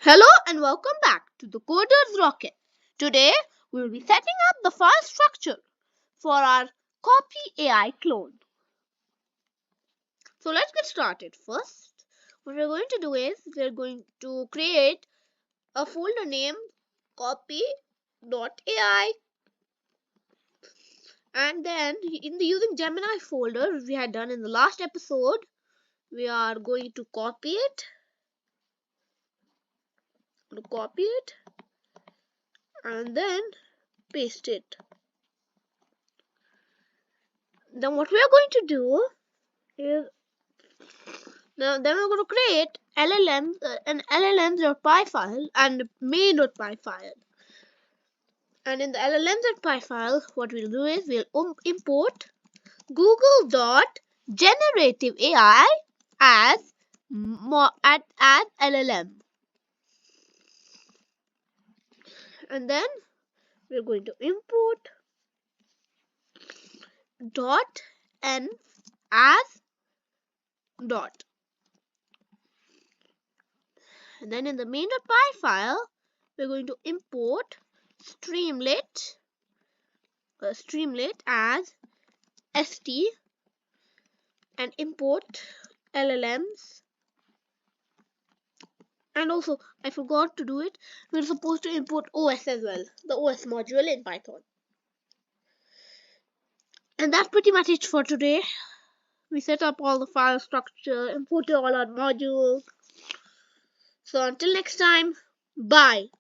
Hello and welcome back to the Coder's Rocket. Today we will be setting up the file structure for our copy AI clone. So let's get started. First, what we're going to do is we're going to create a folder named copy.ai, and then in the using Gemini folder we had done in the last episode, we are going to copy it. And then paste it. Then what we are going to do is then we're going to create an llms.py file and main.py file. And in the llms.py file, what we'll do is we'll import google.generativeai as llm. And then we're going to import .env as dot. And then in the main.py file, we're going to import streamlit as st and import llms. And also, I forgot to do it, we're supposed to import OS as well, the OS module in Python. And that's pretty much it for today. We set up all the file structure, imported all our modules. So until next time, bye.